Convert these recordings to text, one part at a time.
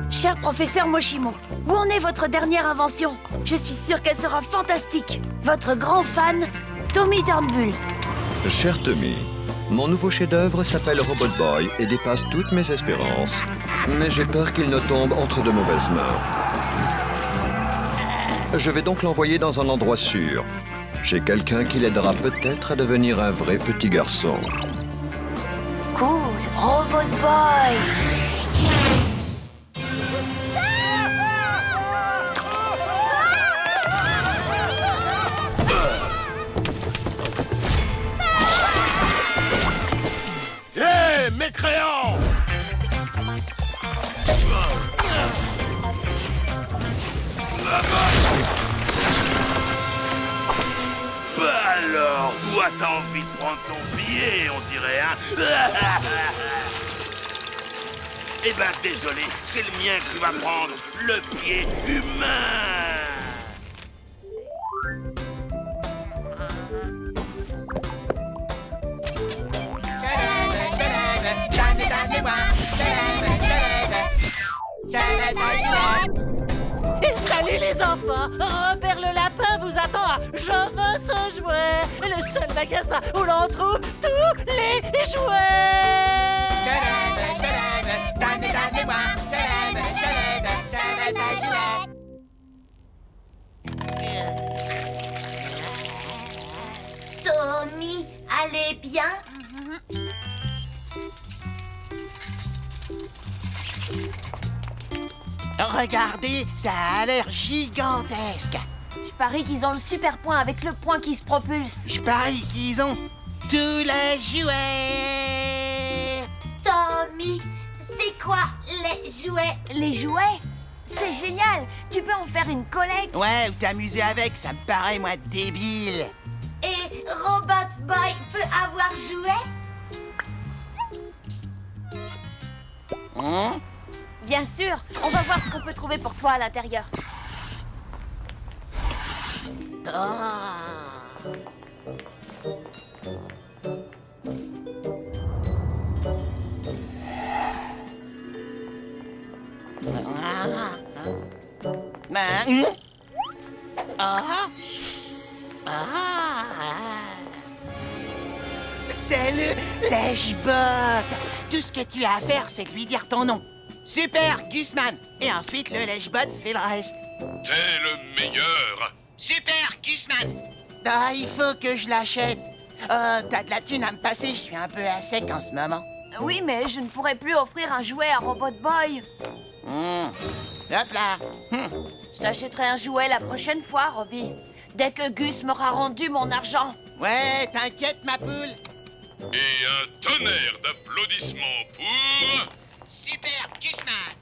Cher professeur Moshimo, où en est votre dernière invention? Je suis sûre qu'elle sera fantastique. Votre grand fan, Tommy Turnbull. Cher Tommy, mon nouveau chef-d'œuvre s'appelle Robot Boy et dépasse toutes mes espérances. Mais j'ai peur qu'il ne tombe entre de mauvaises mains. Je vais donc l'envoyer dans un endroit sûr. Chez quelqu'un qui l'aidera peut-être à devenir un vrai petit garçon. Cool, Robot Boy. Hé, mécréant! Alors, toi, t'as envie de prendre ton billet, on dirait, hein? Eh ben, désolé, c'est le mien que tu vas prendre, le pied humain! Et salut les enfants! Robert le lapin vous attend à Je veux ce jouet! Le seul magasin où l'on trouve tous les jouets! Tommy, allez bien? Regardez, ça a l'air gigantesque! Je parie qu'ils ont le super point avec le point qui se propulse. Je parie qu'ils ont tous les jouets! Tommy, c'est quoi les jouets? Les jouets? C'est génial! Tu peux en faire une collecte. Ouais, ou t'amuser avec, ça me paraît, moi, débile! Et Robot Boy peut avoir jouet? Hein? Bien sûr, on va voir ce qu'on peut trouver pour toi à l'intérieur. C'est le lèche-botte. Tout ce que tu as à faire, c'est de lui dire ton nom. Super, Gusman. Et ensuite, le lèche-botte fait le reste. T'es le meilleur! Super, Gusman. Ah, il faut que je l'achète. T'as de la thune à me passer, je suis un peu à sec en ce moment. Oui, mais je ne pourrais plus offrir un jouet à Robot Boy. Hop là. Je t'achèterai un jouet la prochaine fois, Robbie. Dès que Gus m'aura rendu mon argent. Ouais, t'inquiète, ma poule. Et un tonnerre d'applaudissements pour... Super, Gusman.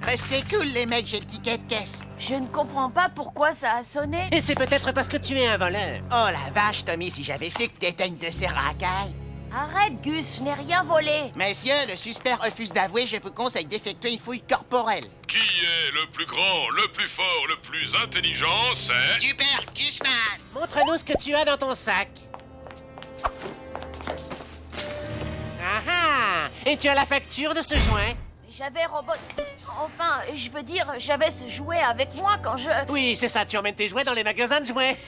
Restez cool, les mecs, j'ai le ticket de caisse. Je ne comprends pas pourquoi ça a sonné. Et c'est peut-être parce que tu es un voleur. Oh la vache, Tommy, si j'avais su que t'étais une de ces racailles. Arrête, Gus, je n'ai rien volé. Messieurs, le suspect refuse d'avouer, je vous conseille d'effectuer une fouille corporelle. Qui est le plus grand, le plus fort, le plus intelligent, c'est... Super, Gusman. Montre-nous ce que tu as dans ton sac. Ah ah! Et tu as la facture de ce joint? J'avais Robot... Enfin, je veux dire, j'avais ce jouet avec moi quand je... Oui, c'est ça, tu emmènes tes jouets dans les magasins de jouets.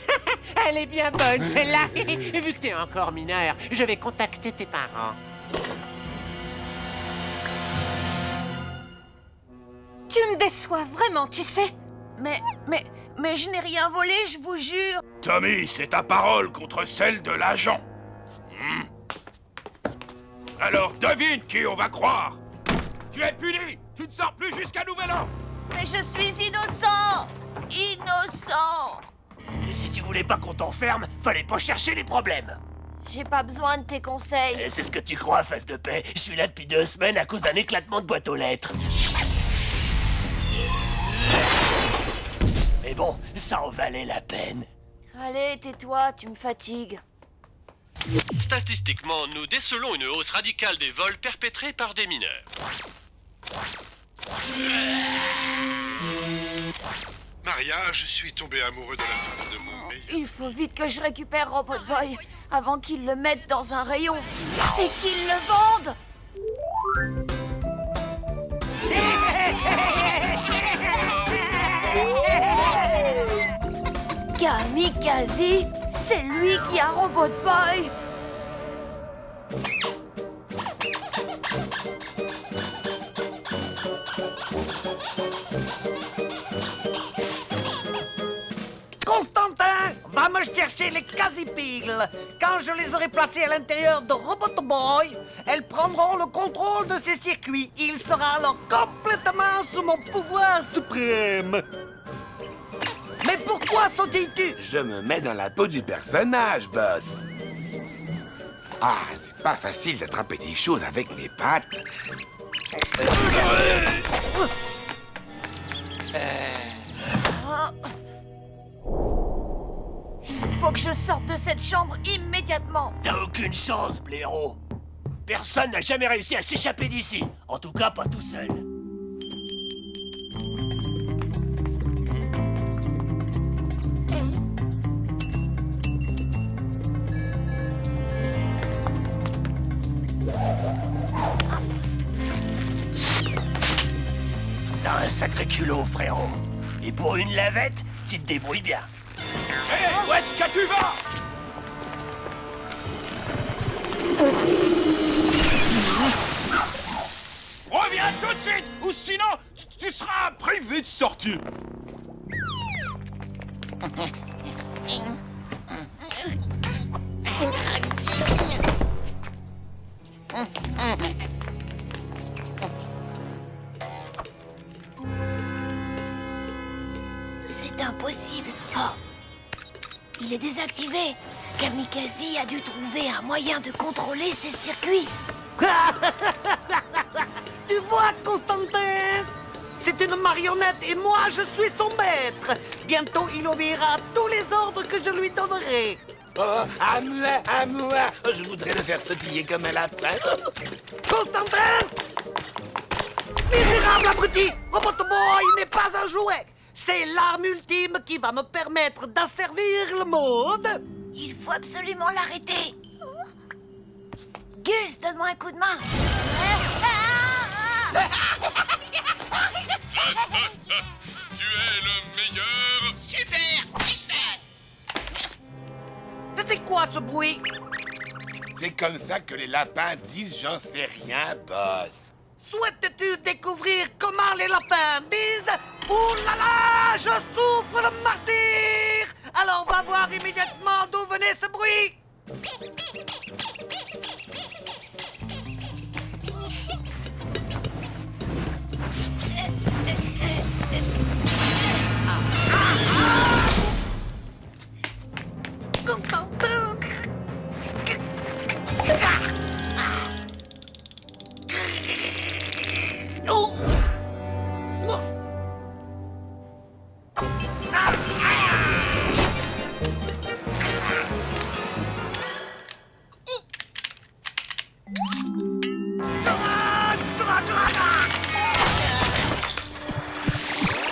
Elle est bien bonne, celle-là. Et vu que t'es encore mineur, je vais contacter tes parents. Tu me déçois vraiment, tu sais. Mais je n'ai rien volé, je vous jure. Tommy, c'est ta parole contre celle de l'agent. Alors devine qui on va croire. Tu es puni. Tu ne sors plus jusqu'à nouvel ordre. Mais je suis innocent. Innocent. Si tu voulais pas qu'on t'enferme, fallait pas chercher les problèmes. J'ai pas besoin de tes conseils. Et c'est ce que tu crois, face de paix. Je suis là depuis 2 semaines à cause d'un éclatement de boîte aux lettres. Mais bon, ça en valait la peine. Allez, tais-toi, tu me fatigues. Statistiquement, nous décelons une hausse radicale des vols perpétrés par des mineurs. Maria, je suis tombé amoureux de la femme de mon meilleur. Il faut vite que je récupère Robot Boy avant qu'il le mette dans un rayon et qu'il le vende. Kamikaze, c'est lui qui a Robot Boy. Constantin va me chercher les Casipigles. Quand je les aurai placés à l'intérieur de Robot Boy, elles prendront le contrôle de ces circuits. Il sera alors complètement sous mon pouvoir suprême. Mais pourquoi sautilles-tu? Je me mets dans la peau du personnage, boss. Ah, c'est pas facile d'attraper des choses avec mes pattes. Il faut que je sorte de cette chambre immédiatement. T'as aucune chance, blaireau. Personne n'a jamais réussi à s'échapper d'ici. En tout cas, pas tout seul. T'as un sacré culot, frérot. Et pour une lavette, tu te débrouilles bien. Hé, où est-ce que tu vas? Reviens tout de suite, ou sinon, tu seras privé de sortie. C'est impossible. Oh. Il est désactivé. Kamikaze a dû trouver un moyen de contrôler ses circuits. Tu vois, Constantin? C'est une marionnette et moi, je suis son maître. Bientôt, il obéira à tous les ordres que je lui donnerai. Oh, à moi, je voudrais le faire sautiller comme un lapin. Constantin! Misérable abruti! Robot Boy n'est pas un jouet! C'est l'arme ultime qui va me permettre d'asservir le monde! Il faut absolument l'arrêter. Gus, donne-moi un coup de main. Tu es le meilleur. C'était quoi ce bruit? C'est comme ça que les lapins disent j'en sais rien, boss. Souhaites-tu découvrir comment les lapins disent « Ouh là là, je souffre le martyr !» Alors va voir immédiatement d'où venait ce bruit. Constantin! Oh!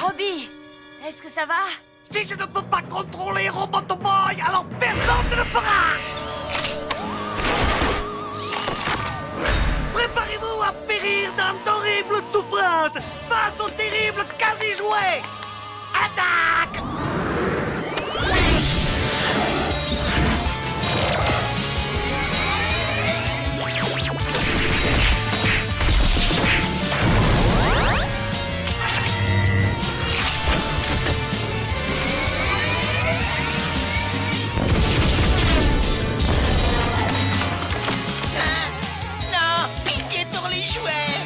Robbie, est-ce que ça va? Si je ne peux pas contrôler Robot Boy, alors personne ne le fera! Préparez-vous à périr dans d'horribles souffrances face au terrible quasi-jouet! Attaque! Non! Pitié pour les jouets!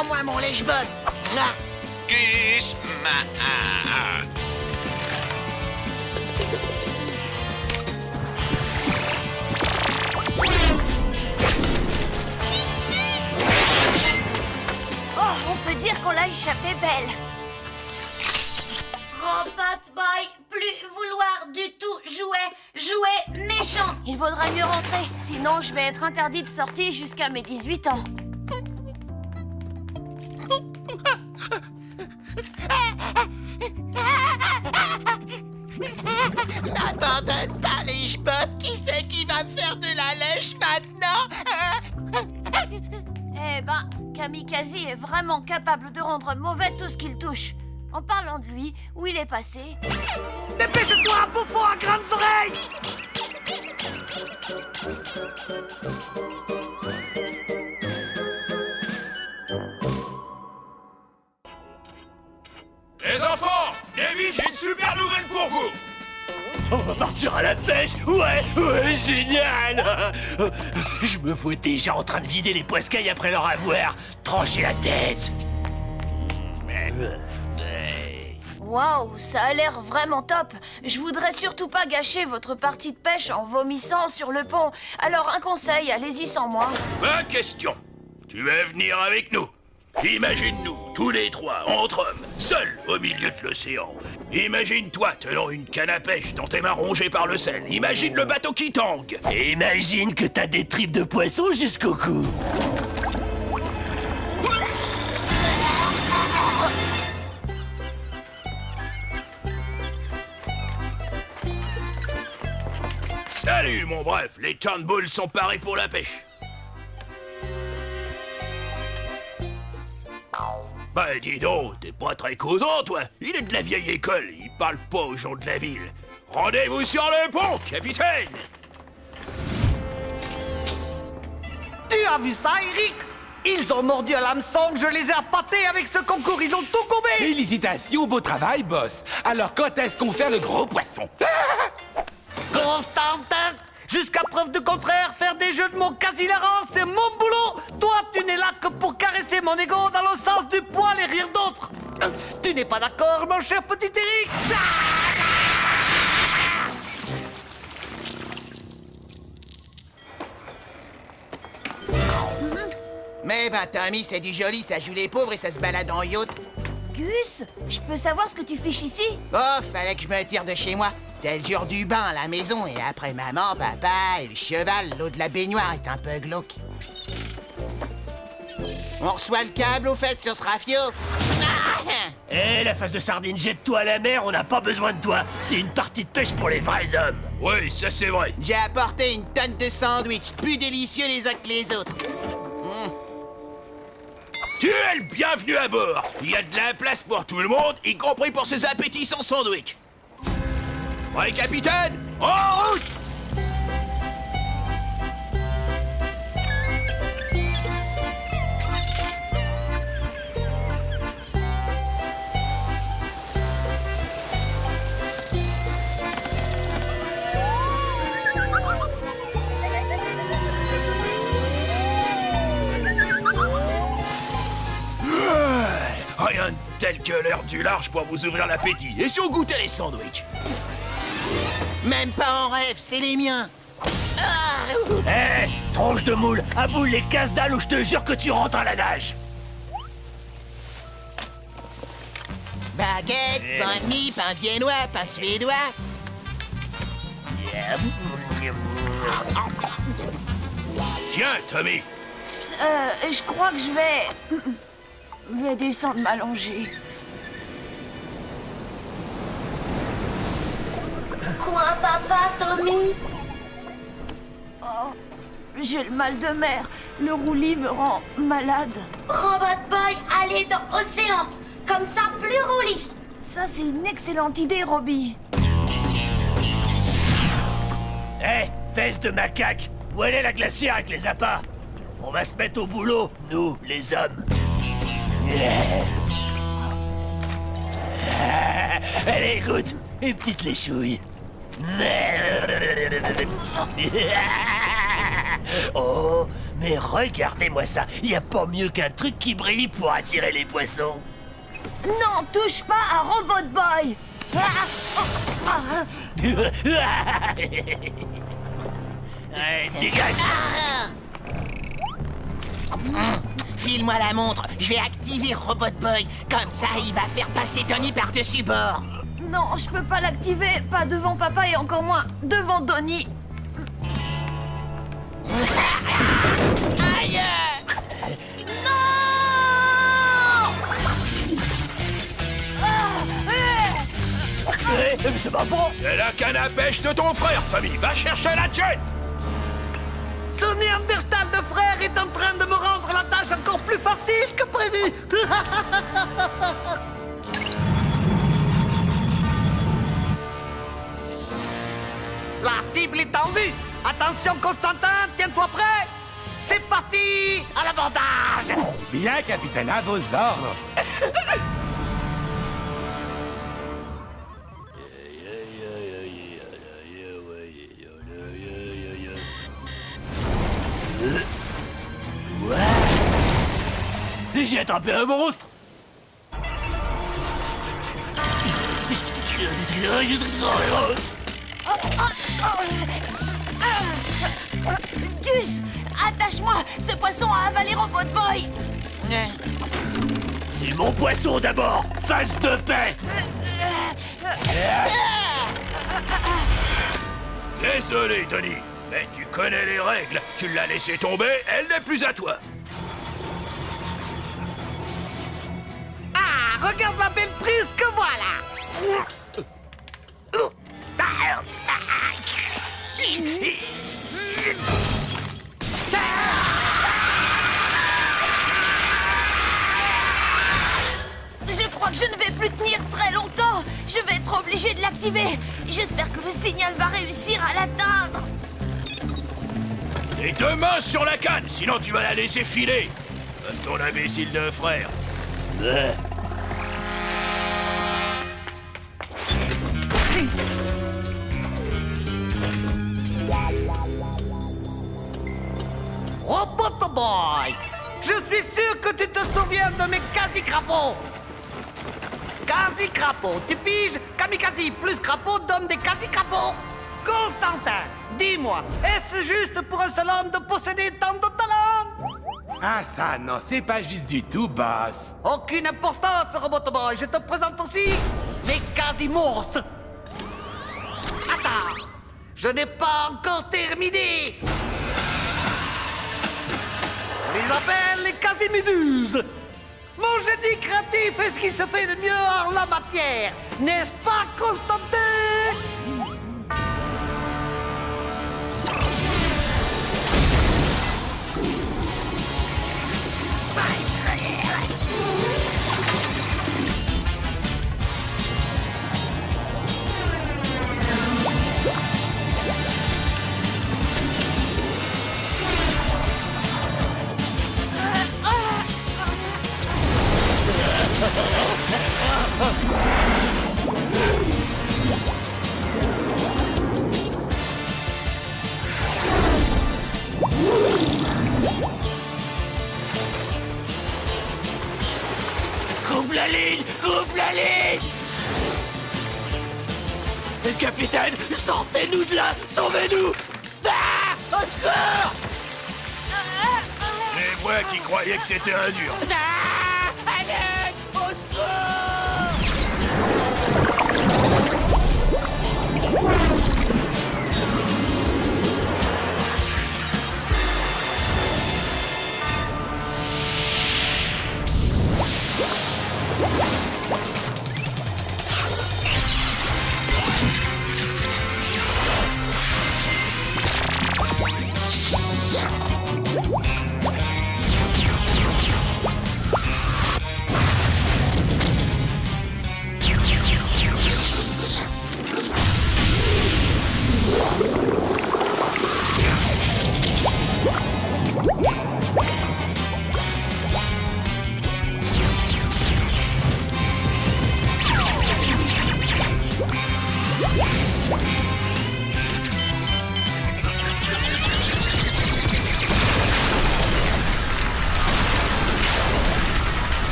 Rends-moi mon lèche-botte. Ah. Gus, Oh, on peut dire qu'on l'a échappé belle. Robot Boy, plus vouloir du tout jouer méchant. Il vaudra mieux rentrer, sinon je vais être interdit de sortie jusqu'à mes 18 ans. N'abandonne pas lèche-botte. Qui c'est qui va me faire de la lèche maintenant? Eh ben, Kamikaze est vraiment capable de rendre mauvais tout ce qu'il touche. En parlant de lui, où il est passé? Dépêche-toi, bouffon à grandes oreilles! Les enfants, Davy, j'ai une super nouvelle pour vous. On va partir à la pêche. Ouais, génial. Je me vois déjà en train de vider les poiscailles après leur avoir tranché la tête. Waouh, ça a l'air vraiment top. Je voudrais surtout pas gâcher votre partie de pêche en vomissant sur le pont. Alors un conseil, allez-y sans moi. Ma question. Tu veux venir avec nous? Imagine-nous, tous les trois, entre hommes, seuls au milieu de l'océan. Imagine-toi tenant une canne à pêche dans tes mains rongées par le sel. Imagine le bateau qui tangue. Et imagine que t'as des tripes de poisson jusqu'au cou. Salut, mon bref, les Turnbulls sont parés pour la pêche. Bah dis donc, t'es pas très causant, toi. Il est de la vieille école, il parle pas aux gens de la ville. Rendez-vous sur le pont, capitaine. Tu as vu ça, Eric? Ils ont mordu à l'hameçon, je les ai appâtés avec ce concours, ils ont tout gobé! Félicitations, beau travail, boss. Alors, quand est-ce qu'on fait le gros poisson? Constantin, jusqu'à preuve du contraire, faire des jeux de mots quasi hilarants, c'est mon boulot! Toi, tu n'es là que pour caresser mon ego dans le sens du poil et rire d'autres! Tu n'es pas d'accord, mon cher petit Eric? Mais ben, Tommy, c'est du joli, ça joue les pauvres et ça se balade en yacht. Gus, je peux savoir ce que tu fiches ici? Oh, fallait que je me tire de chez moi. T'as le jour du bain à la maison et après maman, papa et le cheval, l'eau de la baignoire est un peu glauque. On reçoit le câble au fait sur ce rafio. Eh, la face de sardine, jette-toi à la mer, on n'a pas besoin de toi. C'est une partie de pêche pour les vrais hommes. Oui, ça c'est vrai. J'ai apporté une tonne de sandwichs, plus délicieux les uns que les autres. Tu es le bienvenu à bord. Il y a de la place pour tout le monde, y compris pour ces appétissants sandwichs. Ouais, capitaine, en route! Rien de tel que l'heure du large pour vous ouvrir l'appétit. Et si on goûtait les sandwichs? Même pas en rêve, c'est les miens. Eh, tronche de moule, aboule les casse-dalles ou je te jure que tu rentres à la nage. Baguette, pain de mie, pain viennois, pain suédois. Tiens, Tommy. Je crois que je vais descendre m'allonger. Quoi, papa, Tommy? Oh, j'ai le mal de mer. Le roulis me rend malade. Robot Boy, allez dans l'océan. Comme ça, plus roulis. Ça, c'est une excellente idée, Robbie. Eh, fesses de macaque, où elle est la glacière avec les appâts? On va se mettre au boulot, nous, les hommes. Allez, écoute, une petite léchouille. Oh, Mais regardez-moi ça, y a pas mieux qu'un truc qui brille pour attirer les poissons. Non, touche pas à Robot Boy. Allez, dégage. File-moi la montre, je vais activer Robot Boy. Comme ça, il va faire passer Donnie par-dessus bord. Non, je peux pas l'activer, pas devant papa et encore moins devant Donnie. Aïe! C'est pas bon. C'est la canne à pêche de ton frère, Tommy. Va chercher la tienne. Ce Néandertal de frère est en train de me rendre la tâche encore plus facile que prévu. La cible est en vue. Attention, Constantin, tiens-toi prêt. C'est parti, à l'abordage. Bien, capitaine, à vos ordres. J'ai attrapé un monstre. Gus, attache-moi. Ce poisson a avalé Robot Boy. C'est mon poisson d'abord. Face de paix. Désolé, Tony, mais tu connais les règles. Tu l'as laissé tomber, elle n'est plus à toi. Ah, regarde la belle prise que voilà. Je crois que je ne vais plus tenir très longtemps. Je vais être obligé de l'activer. J'espère que le signal va réussir à l'atteindre. Et deux mains sur la canne, sinon tu vas la laisser filer. Comme ton imbécile de frère. Robot Boy, je suis sûr que tu te souviens de mes quasi-crapauds. Quasi-crapauds, tu piges? Kamikaze plus crapaud donne des quasi-crapauds. Constantin, dis-moi, est-ce juste pour un seul homme de posséder tant de talent? Ah ça, non, c'est pas juste du tout, boss. Aucune importance, Robot Boy, je te présente aussi mes quasi-monstres. Attends, je n'ai pas encore terminé. On les appelle les quasi-méduses. Mon génie créatif est ce qui se fait de mieux en la matière, n'est-ce pas, Constantin? Coupe la ligne! Coupe la ligne! Capitaine, sortez-nous de là! Sauvez-nous! Ah! Au secours! C'est moi qui croyais que c'était un dur. Ah! Allez! Au secours!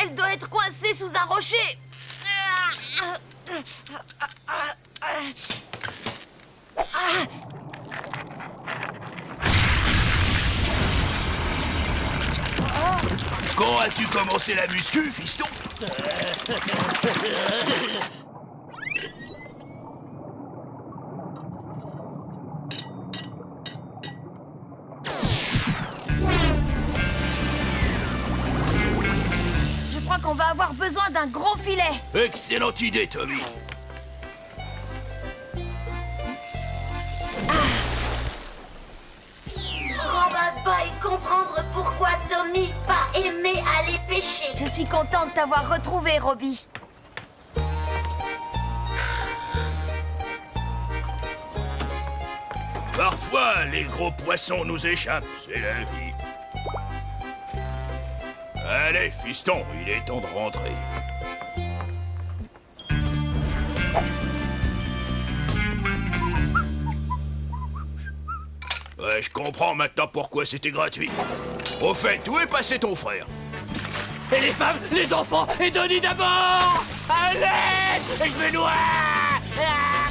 Elle doit être coincée sous un rocher. Quand as-tu commencé la muscu, fiston? Je crois qu'on va avoir besoin d'un gros filet. Excellente idée, Tommy. Robot Boy comprendre pourquoi Tommy pas aimé aller pêcher. Je suis contente de t'avoir retrouvé, Robbie. Parfois, les gros poissons nous échappent, c'est la vie. Allez, fiston, il est temps de rentrer. Ouais, je comprends maintenant pourquoi c'était gratuit. Au fait, où est passé ton frère? Et les femmes, les enfants, et Donnie d'abord! Allez! Je me noie! Ah